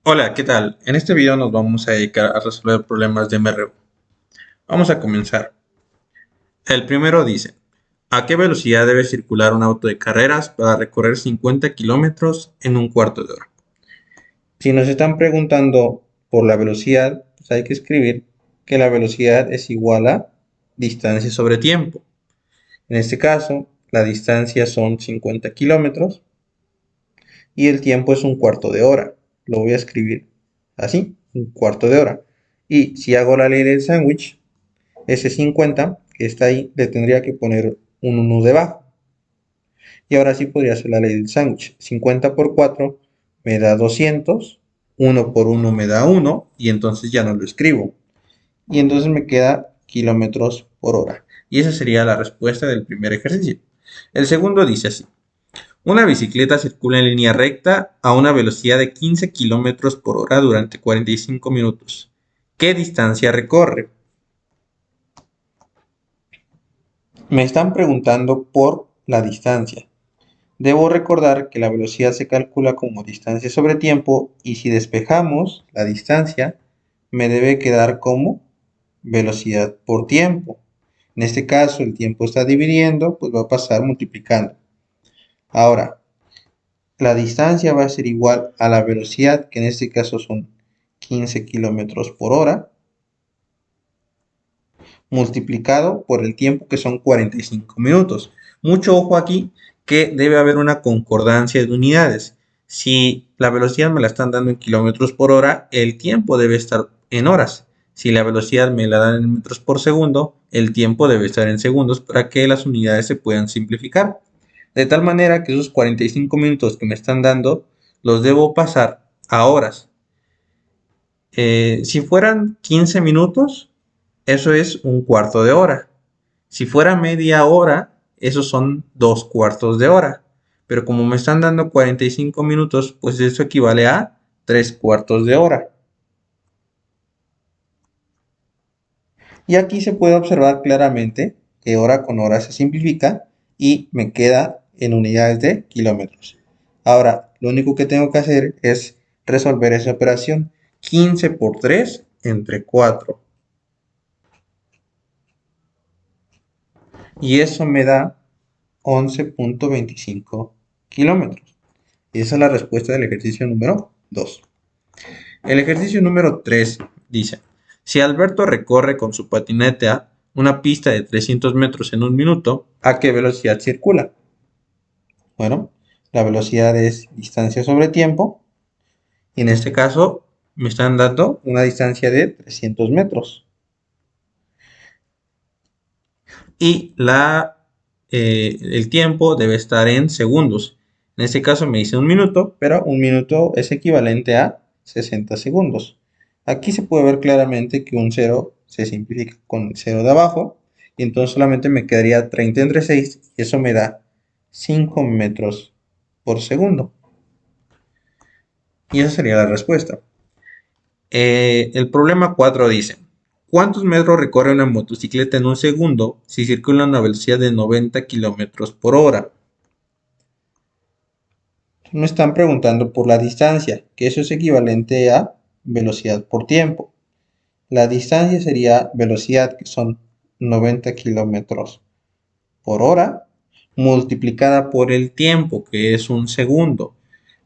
Hola, ¿qué tal? En este video nos vamos a dedicar a resolver problemas de MRU. Vamos a comenzar. El primero dice, ¿a qué velocidad debe circular un auto de carreras para recorrer 50 kilómetros en un cuarto de hora? Si nos están preguntando por la velocidad, pues hay que escribir que la velocidad es igual a distancia sobre tiempo. En este caso, la distancia son 50 kilómetros y el tiempo es un cuarto de hora. Lo voy a escribir así, un cuarto de hora. Y si hago la ley del sándwich, ese 50 que está ahí, le tendría que poner un 1 debajo. Y ahora sí podría hacer la ley del sándwich. 50 por 4 me da 200, 1 por 1 me da 1, y entonces ya no lo escribo. Y entonces me queda kilómetros por hora. Y esa sería la respuesta del primer ejercicio. El segundo dice así. Una bicicleta circula en línea recta a una velocidad de 15 kilómetros por hora durante 45 minutos. ¿Qué distancia recorre? Me están preguntando por la distancia. Debo recordar que la velocidad se calcula como distancia sobre tiempo y si despejamos la distancia, me debe quedar como velocidad por tiempo. En este caso, el tiempo está dividiendo, pues va a pasar multiplicando. Ahora, la distancia va a ser igual a la velocidad, que en este caso son 15 kilómetros por hora, multiplicado por el tiempo que son 45 minutos. Mucho ojo aquí que debe haber una concordancia de unidades. Si la velocidad me la están dando en kilómetros por hora, el tiempo debe estar en horas. Si la velocidad me la dan en metros por segundo, el tiempo debe estar en segundos para que las unidades se puedan simplificar. De tal manera que esos 45 minutos que me están dando los debo pasar a horas. Si fueran 15 minutos, eso es un cuarto de hora. Si fuera media hora, esos son dos cuartos de hora. Pero como me están dando 45 minutos, pues eso equivale a tres cuartos de hora. Y aquí se puede observar claramente que hora con hora se simplifica y me queda en unidades de kilómetros. Ahora, lo único que tengo que hacer es resolver esa operación. 15 por 3 entre 4. Y eso me da 11.25 kilómetros. Y esa es la respuesta del ejercicio número 2. El ejercicio número 3 dice, si Alberto recorre con su patineta una pista de 300 metros en un minuto, ¿a qué velocidad circula? Bueno, la velocidad es distancia sobre tiempo y en este caso me están dando una distancia de 300 metros. Y el tiempo debe estar en segundos. En este caso me dice un minuto, pero un minuto es equivalente a 60 segundos. Aquí se puede ver claramente que un 0 se simplifica con el 0 de abajo y entonces solamente me quedaría 30 entre 6 y eso me da 5 metros por segundo. Y esa sería la respuesta. El problema 4 dice, ¿cuántos metros recorre una motocicleta en un segundo si circula a una velocidad de 90 kilómetros por hora? Me están preguntando por la distancia, que eso es equivalente a velocidad por tiempo. La distancia sería velocidad, que son 90 kilómetros por hora, multiplicada por el tiempo, que es un segundo.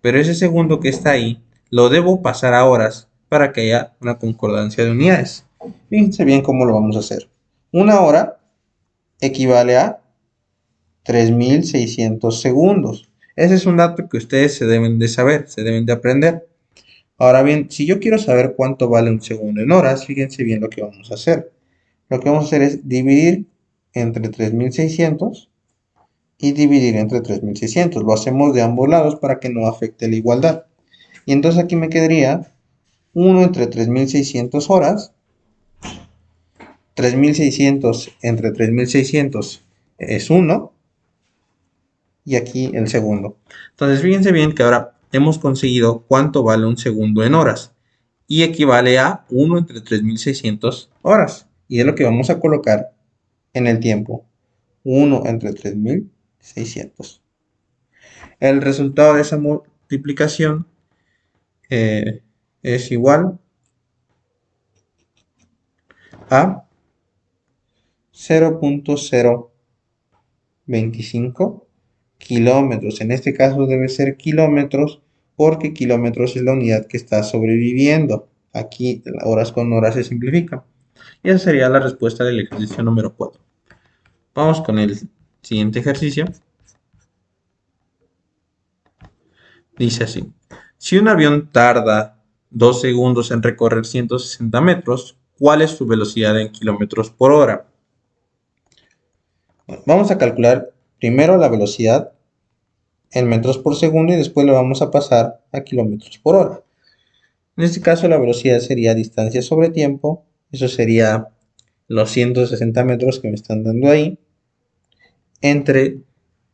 Pero ese segundo que está ahí, lo debo pasar a horas para que haya una concordancia de unidades. Fíjense bien cómo lo vamos a hacer. Una hora equivale a 3600 segundos. Ese es un dato que ustedes se deben de saber, se deben de aprender. Ahora bien, si yo quiero saber cuánto vale un segundo en horas, fíjense bien lo que vamos a hacer. Lo que vamos a hacer es dividir entre 3600 y dividir entre 3600. Lo hacemos de ambos lados para que no afecte la igualdad. Y entonces aquí me quedaría 1 entre 3600 horas. 3600 entre 3600 es 1. Y aquí el segundo. Entonces fíjense bien que ahora hemos conseguido cuánto vale un segundo en horas y equivale a 1 entre 3600 horas. Y es lo que vamos a colocar en el tiempo. 1 entre 3600. El resultado de esa multiplicación es igual a 0.025 kilómetros. En este caso debe ser kilómetros porque kilómetros es la unidad que está sobreviviendo. Aquí horas con horas se simplifica. Y esa sería la respuesta del ejercicio número 4. Vamos con el siguiente ejercicio. Dice así. Si un avión tarda 2 segundos en recorrer 160 metros, ¿cuál es su velocidad en kilómetros por hora? Bueno, vamos a calcular primero la velocidad en metros por segundo y después lo vamos a pasar a kilómetros por hora. En este caso la velocidad sería distancia sobre tiempo, eso sería los 160 metros que me están dando ahí, entre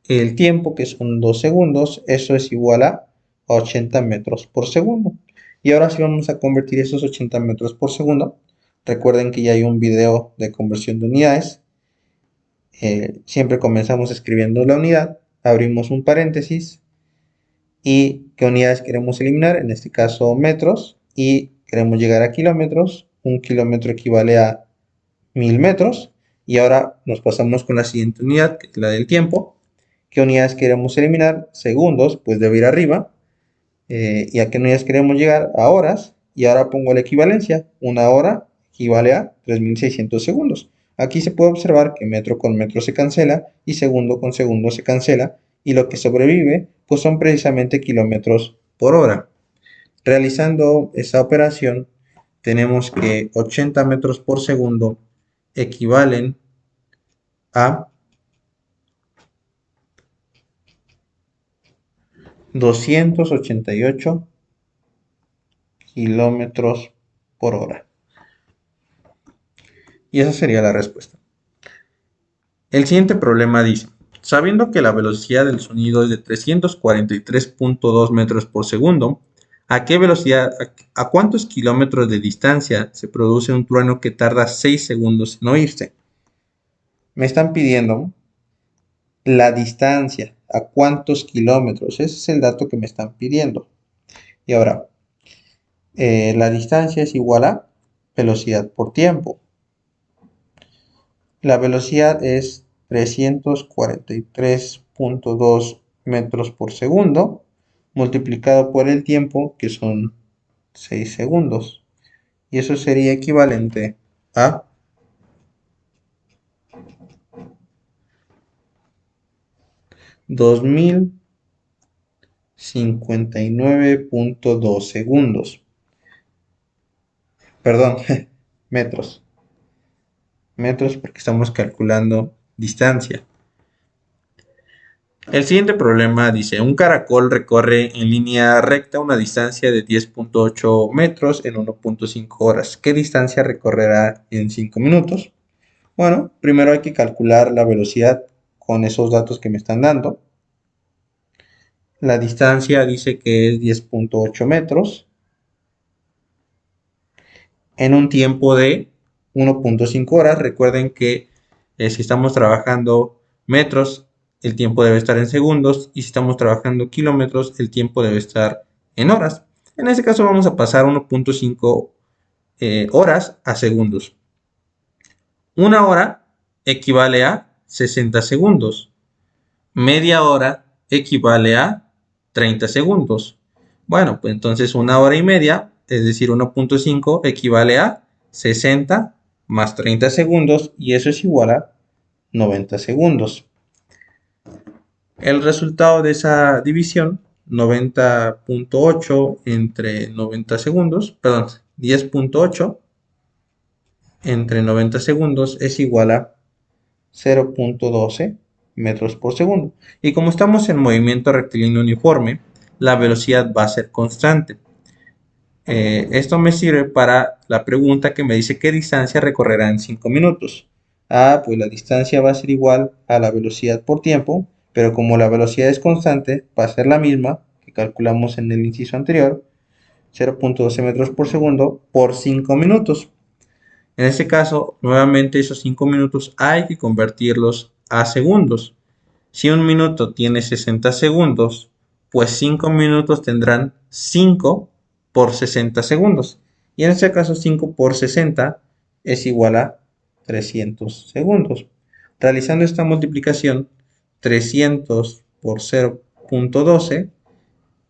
el tiempo que son 2 segundos, eso es igual a 80 metros por segundo. Y ahora sí vamos a convertir esos 80 metros por segundo. Recuerden que ya hay un video de conversión de unidades. Siempre comenzamos escribiendo la unidad, abrimos un paréntesis y qué unidades queremos eliminar, en este caso metros, y queremos llegar a kilómetros. Un kilómetro equivale a 1000 metros. Y ahora nos pasamos con la siguiente unidad, que es la del tiempo. ¿Qué unidades queremos eliminar? Segundos, pues debe ir arriba. ¿Y a qué unidades queremos llegar? A horas. Y ahora pongo la equivalencia. Una hora equivale a 3600 segundos. Aquí se puede observar que metro con metro se cancela y segundo con segundo se cancela. Y lo que sobrevive, pues son precisamente kilómetros por hora. Realizando esa operación, tenemos que 80 metros por segundo equivalen a 288 kilómetros por hora. Y esa sería la respuesta. El siguiente problema dice, sabiendo que la velocidad del sonido es de 343.2 metros por segundo, ¿a qué velocidad, a cuántos kilómetros de distancia se produce un trueno que tarda 6 segundos en oírse? Me están pidiendo la distancia, a cuántos kilómetros, ese es el dato que me están pidiendo. Y ahora, la distancia es igual a velocidad por tiempo. La velocidad es 343.2 metros por segundo multiplicado por el tiempo, que son 6 segundos. Y eso sería equivalente a 2059.2 segundos. Perdón, metros. Metros porque estamos calculando distancia. El siguiente problema dice, un caracol recorre en línea recta una distancia de 10.8 metros en 1.5 horas. ¿Qué distancia recorrerá en 5 minutos? Bueno, primero hay que calcular la velocidad con esos datos que me están dando. La distancia dice que es 10.8 metros en un tiempo de 1.5 horas. Recuerden que si estamos trabajando metros, el tiempo debe estar en segundos, y si estamos trabajando kilómetros, el tiempo debe estar en horas. En este caso vamos a pasar 1.5 horas a segundos. Una hora equivale a 60 segundos. Media hora equivale a 30 segundos. Bueno, pues entonces una hora y media, es decir, 1.5 equivale a 60 más 30 segundos, y eso es igual a 90 segundos. El resultado de esa división, 90.8 entre 90 segundos, perdón, 10.8 entre 90 segundos es igual a 0.12 metros por segundo. Y como estamos en movimiento rectilíneo uniforme, la velocidad va a ser constante. Esto me sirve para la pregunta que me dice qué distancia recorrerá en 5 minutos. Pues la distancia va a ser igual a la velocidad por tiempo, pero como la velocidad es constante, va a ser la misma que calculamos en el inciso anterior, 0.12 metros por segundo por 5 minutos. En este caso, nuevamente esos 5 minutos hay que convertirlos a segundos. Si un minuto tiene 60 segundos, pues 5 minutos tendrán 5 por 60 segundos. Y en este caso 5 por 60 es igual a 300 segundos. Realizando esta multiplicación, 300 por 0.12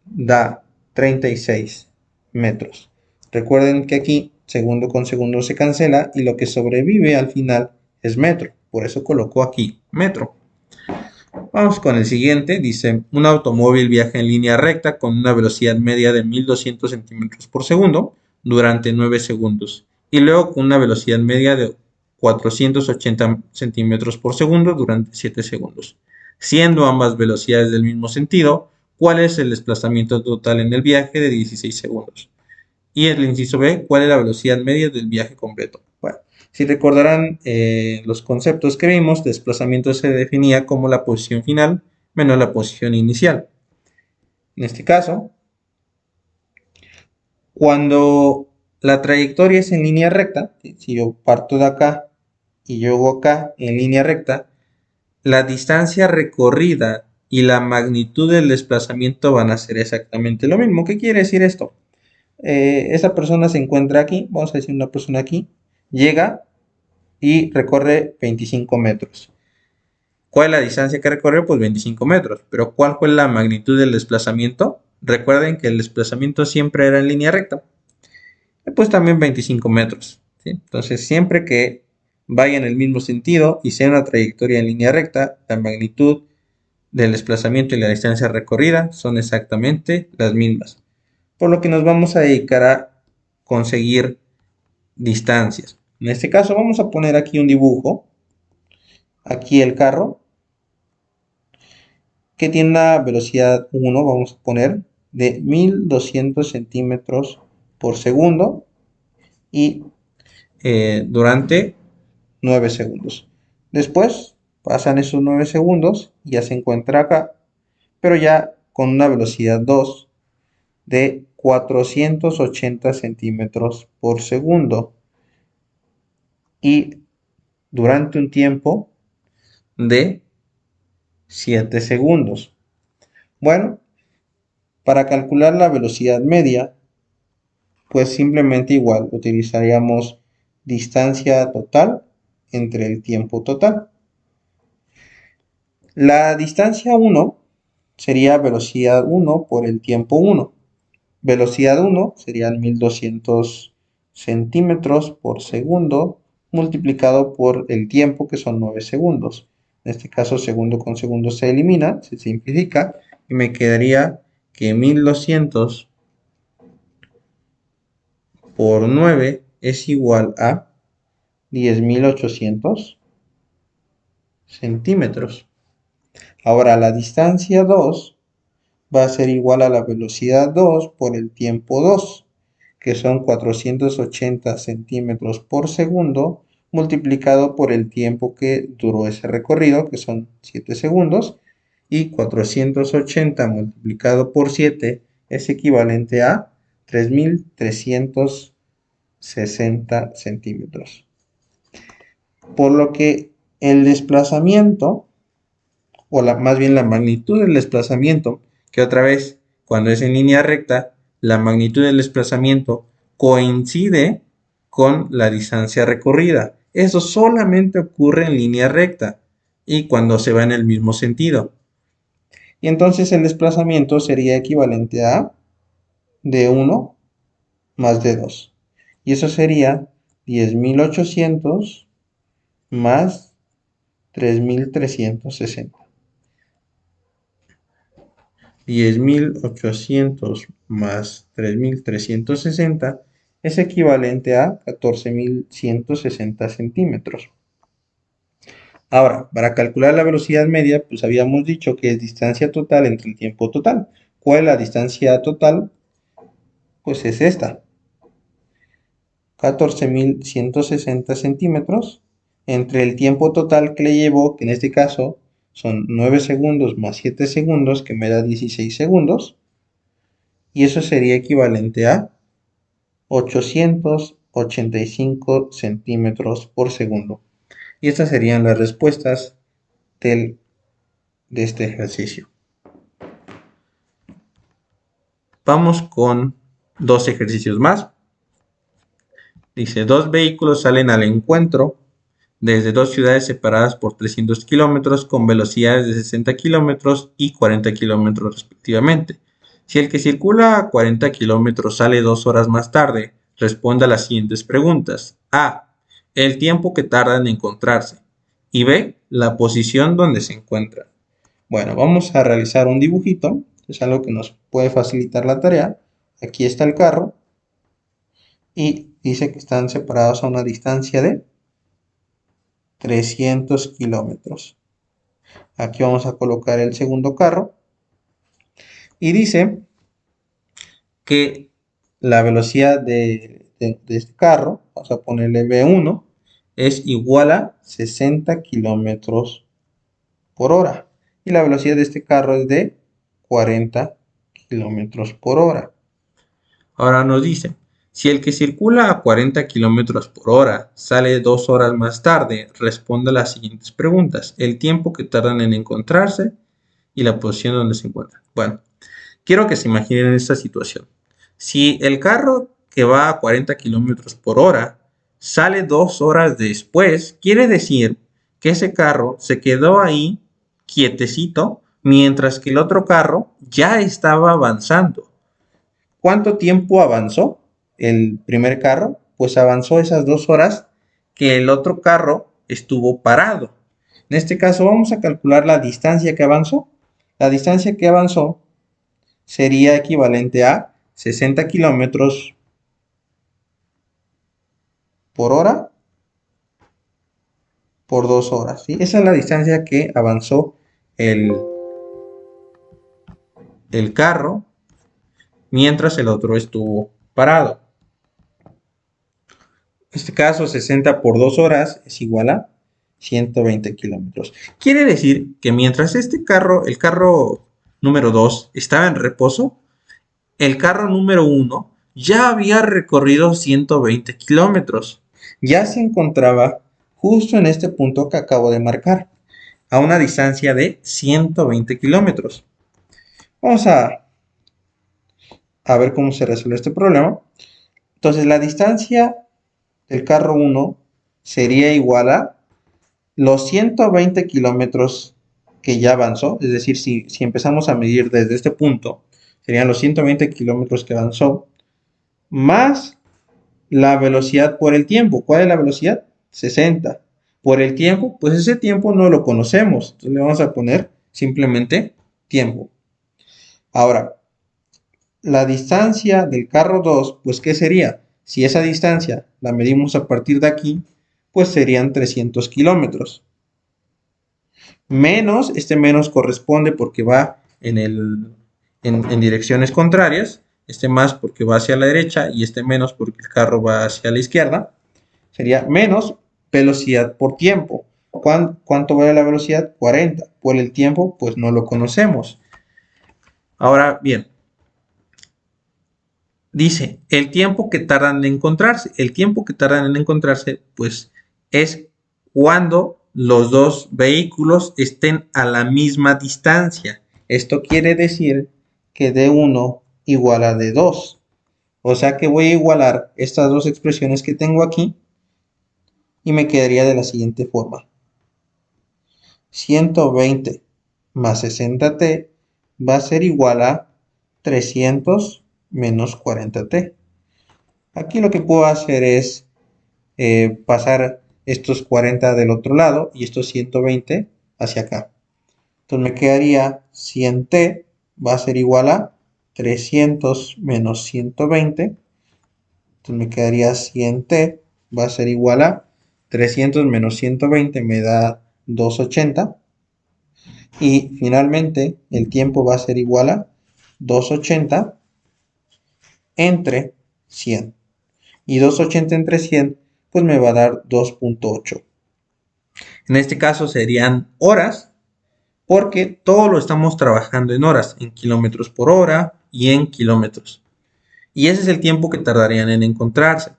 da 36 metros. Recuerden que aquí segundo con segundo se cancela y lo que sobrevive al final es metro. Por eso colocó aquí metro. Vamos con el siguiente. Dice, un automóvil viaja en línea recta con una velocidad media de 1200 centímetros por segundo durante 9 segundos. Y luego con una velocidad media de 480 centímetros por segundo durante 7 segundos. Siendo ambas velocidades del mismo sentido, ¿cuál es el desplazamiento total en el viaje de 16 segundos? Y el inciso B, ¿cuál es la velocidad media del viaje completo? Bueno, si recordarán los conceptos que vimos, desplazamiento se definía como la posición final menos la posición inicial. En este caso, cuando la trayectoria es en línea recta, si yo parto de acá y llego acá en línea recta, la distancia recorrida y la magnitud del desplazamiento van a ser exactamente lo mismo. ¿Qué quiere decir esto? Esa persona se encuentra aquí, vamos a decir una persona aquí, llega y recorre 25 metros. ¿Cuál es la distancia que recorrió? Pues 25 metros. Pero ¿cuál fue la magnitud del desplazamiento? Recuerden que el desplazamiento siempre era en línea recta. Pues también 25 metros. ¿Sí? Entonces, siempre que vaya en el mismo sentido y sea una trayectoria en línea recta, la magnitud del desplazamiento y la distancia recorrida son exactamente las mismas. Por lo que nos vamos a dedicar a conseguir distancias. En este caso vamos a poner aquí un dibujo. Aquí el carro que tiene una velocidad 1, vamos a poner, de 1200 centímetros por segundo y durante 9 segundos. Después pasan esos 9 segundos y ya se encuentra acá, pero ya con una velocidad 2 de 480 centímetros por segundo y durante un tiempo de 7 segundos. Bueno, para calcular la velocidad media, pues simplemente igual utilizaríamos distancia total entre el tiempo total. La distancia 1 sería velocidad 1 por el tiempo 1. Velocidad 1 serían 1200 centímetros por segundo multiplicado por el tiempo, que son 9 segundos. En este caso, segundo con segundo se elimina, se simplifica y me quedaría que 1200 por 9 es igual a 10.800 centímetros. Ahora la distancia 2 va a ser igual a la velocidad 2 por el tiempo 2, que son 480 centímetros por segundo multiplicado por el tiempo que duró ese recorrido, que son 7 segundos, y 480 multiplicado por 7 es equivalente a 3.360 centímetros. Por lo que el desplazamiento, o más bien la magnitud del desplazamiento, que otra vez, cuando es en línea recta, la magnitud del desplazamiento coincide con la distancia recorrida. Eso solamente ocurre en línea recta y cuando se va en el mismo sentido. Y entonces el desplazamiento sería equivalente a d1 más d2. Y eso sería 10.800 más 3.360. 10.800 más 3.360 es equivalente a 14.160 centímetros. Ahora, para calcular la velocidad media, pues habíamos dicho que es distancia total entre el tiempo total. ¿Cuál es la distancia total? Pues es esta. 14.160 centímetros entre el tiempo total que le llevó, que en este caso son 9 segundos más 7 segundos, que me da 16 segundos. Y eso sería equivalente a 885 centímetros por segundo. Y estas serían las respuestas de este ejercicio. Vamos con dos ejercicios más. Dice, dos vehículos salen al encuentro desde dos ciudades separadas por 300 kilómetros con velocidades de 60 kilómetros y 40 kilómetros respectivamente. Si el que circula a 40 kilómetros sale 2 horas más tarde, responda a las siguientes preguntas. A. El tiempo que tarda en encontrarse. Y B. La posición donde se encuentra. Bueno, vamos a realizar un dibujito. Es algo que nos puede facilitar la tarea. Aquí está el carro. Y dice que están separados a una distancia de 300 kilómetros. Aquí vamos a colocar el segundo carro. Y dice que la velocidad de este carro, vamos a ponerle V1, es igual a 60 kilómetros por hora. Y la velocidad de este carro es de 40 kilómetros por hora. Ahora nos dice, si el que circula a 40 kilómetros por hora sale 2 horas más tarde, responde a las siguientes preguntas. El tiempo que tardan en encontrarse y la posición donde se encuentran. Bueno, quiero que se imaginen esta situación. Si el carro que va a 40 kilómetros por hora sale 2 horas después, quiere decir que ese carro se quedó ahí quietecito mientras que el otro carro ya estaba avanzando. ¿Cuánto tiempo avanzó el primer carro? Pues avanzó esas 2 horas que el otro carro estuvo parado. En este caso vamos a calcular la distancia que avanzó. La distancia que avanzó sería equivalente a 60 kilómetros por hora por 2 horas. ¿Sí? Esa es la distancia que avanzó el carro mientras el otro estuvo parado. En este caso, 60 por 2 horas es igual a 120 kilómetros. Quiere decir que mientras este carro, el carro número 2, estaba en reposo, el carro número 1 ya había recorrido 120 kilómetros. Ya se encontraba justo en este punto que acabo de marcar, a una distancia de 120 kilómetros. Vamos a ver cómo se resuelve este problema. Entonces, la distancia del carro 1 sería igual a los 120 kilómetros que ya avanzó, es decir, si empezamos a medir desde este punto, serían los 120 kilómetros que avanzó, más la velocidad por el tiempo. ¿Cuál es la velocidad? 60. Por el tiempo, pues ese tiempo no lo conocemos, entonces le vamos a poner simplemente tiempo. Ahora, la distancia del carro 2, pues ¿qué sería? Si esa distancia la medimos a partir de aquí, pues serían 300 kilómetros. Menos, este menos corresponde porque va en direcciones contrarias, este más porque va hacia la derecha y este menos porque el carro va hacia la izquierda. Sería menos velocidad por tiempo. ¿Cuánto vale la velocidad? 40. Por el tiempo, pues no lo conocemos. Ahora bien, dice, el tiempo que tardan en encontrarse. El tiempo que tardan en encontrarse, pues, es cuando los dos vehículos estén a la misma distancia. Esto quiere decir que D1 igual a D2. O sea que voy a igualar estas dos expresiones que tengo aquí y me quedaría de la siguiente forma. 120 más 60t va a ser igual a 300 menos 40t. Aquí lo que puedo hacer es pasar estos 40 del otro lado y estos 120 hacia acá. Entonces me quedaría 100t va a ser igual a 300 menos 120. Entonces me quedaría 100t va a ser igual a 300 menos 120 me da 280. Y finalmente el tiempo va a ser igual a 280 entre 100. Y 280 entre 100 pues me va a dar 2.8. En este caso serían horas porque todo lo estamos trabajando en horas, en kilómetros por hora y en kilómetros. Y ese es el tiempo que tardarían en encontrarse.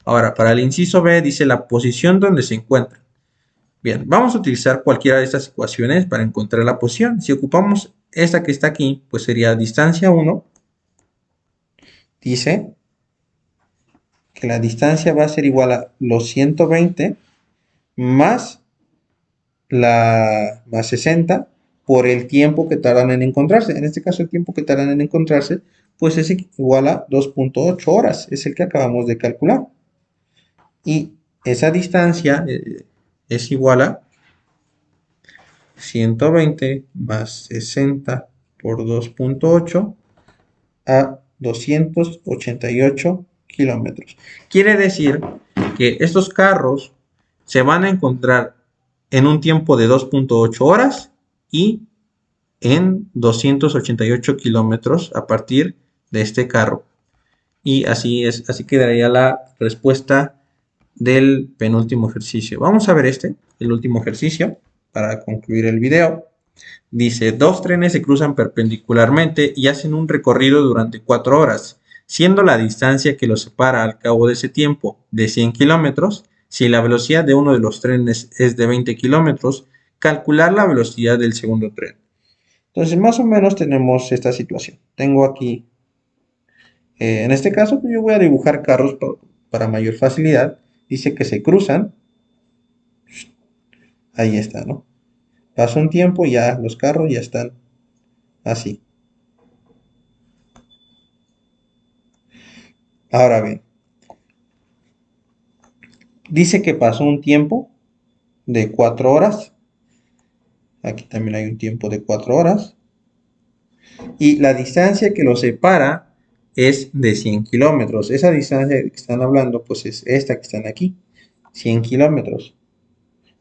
Ahora, para el inciso B dice la posición donde se encuentran. Bien, vamos a utilizar cualquiera de estas ecuaciones para encontrar la posición. Si ocupamos esta que está aquí, pues sería distancia 1 dice que la distancia va a ser igual a los 120 más más 60 por el tiempo que tardan en encontrarse. En este caso, el tiempo que tardan en encontrarse, pues es igual a 2.8 horas, es el que acabamos de calcular. Y esa distancia es igual a 120 más 60 por 2.8 a 288 kilómetros. Quiere decir que estos carros se van a encontrar en un tiempo de 2.8 horas y en 288 kilómetros a partir de este carro. Y así quedaría la respuesta del penúltimo ejercicio. Vamos a ver el último ejercicio, para concluir el video. Dice, dos trenes se cruzan perpendicularmente y hacen un recorrido durante 4 horas, siendo la distancia que los separa al cabo de ese tiempo de 100 kilómetros. Si la velocidad de uno de los trenes es de 20 kilómetros, calcular la velocidad del segundo tren. Entonces, más o menos tenemos esta situación. Tengo aquí, en este caso, yo voy a dibujar carros para mayor facilidad. Dice que se cruzan. Ahí está, ¿no? Pasa un tiempo y ya los carros ya están así. Ahora bien, dice que pasó un tiempo de 4 horas. Aquí también hay un tiempo de 4 horas. Y la distancia que los separa es de 100 kilómetros. Esa distancia de que están hablando, pues es esta que están aquí, 100 kilómetros.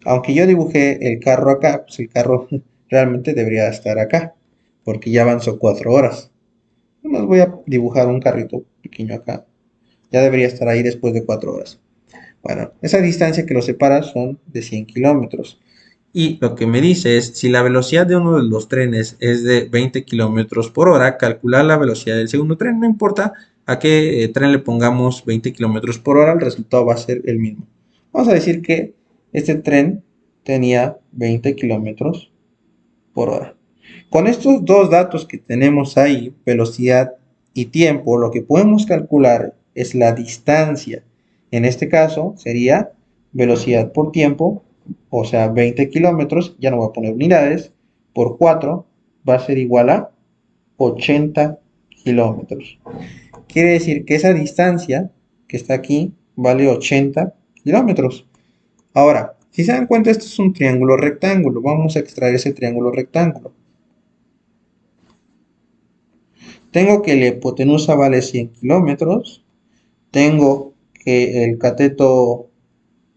Aunque yo dibujé el carro acá, pues el carro realmente debería estar acá, porque ya avanzó 4 horas. Nomás voy a dibujar un carrito pequeño acá. Ya debería estar ahí después de 4 horas. Bueno, esa distancia que los separa son de 100 kilómetros. Y lo que me dice es, si la velocidad de uno de los trenes es de 20 kilómetros por hora, calcular la velocidad del segundo tren. No importa a qué tren le pongamos 20 kilómetros por hora, el resultado va a ser el mismo. Vamos a decir que este tren tenía 20 kilómetros por hora. Con estos dos datos que tenemos ahí, velocidad y tiempo, lo que podemos calcular es la distancia. En este caso sería velocidad por tiempo, o sea 20 kilómetros, ya no voy a poner unidades, por 4 va a ser igual a 80 kilómetros. Quiere decir que esa distancia que está aquí vale 80 kilómetros. Ahora, si se dan cuenta, esto es un triángulo rectángulo. Vamos a extraer ese triángulo rectángulo. Tengo que la hipotenusa vale 100 kilómetros. Tengo que el cateto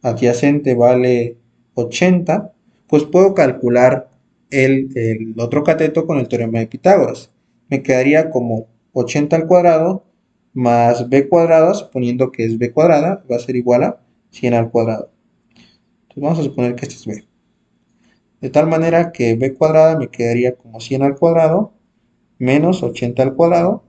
adyacente vale 80. Pues puedo calcular el otro cateto con el teorema de Pitágoras. Me quedaría como 80 al cuadrado más b cuadrada, suponiendo que es b cuadrada, va a ser igual a 100 al cuadrado. Entonces vamos a suponer que este es b. De tal manera que b cuadrada me quedaría como 100 al cuadrado menos 80 al cuadrado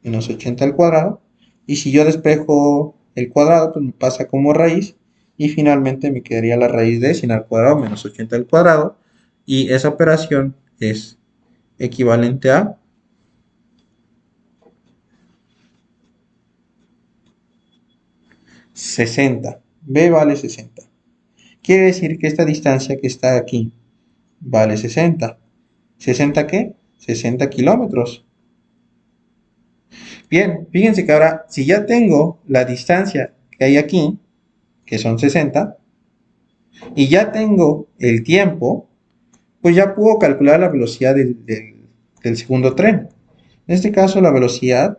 menos 80 al cuadrado. Y si yo despejo el cuadrado, pues me pasa como raíz. Y finalmente me quedaría la raíz de 100 al cuadrado menos 80 al cuadrado. Y esa operación es equivalente a 60. B vale 60. Quiere decir que esta distancia que está aquí vale 60. ¿60 qué? 60 kilómetros. Bien, fíjense que ahora, si ya tengo la distancia que hay aquí, que son 60, y ya tengo el tiempo, pues ya puedo calcular la velocidad del segundo tren. En este caso, la velocidad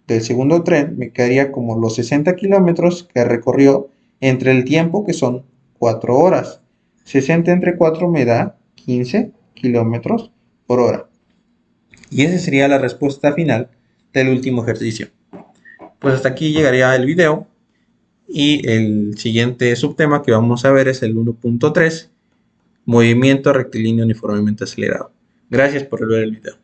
del segundo tren me quedaría como los 60 kilómetros que recorrió entre el tiempo, que son 4 horas. 60 entre 4 me da 15 kilómetros por hora. Y esa sería la respuesta final del último ejercicio. Pues hasta aquí llegaría el video. Y el siguiente subtema que vamos a ver es el 1.3, movimiento rectilíneo uniformemente acelerado. Gracias por ver el video.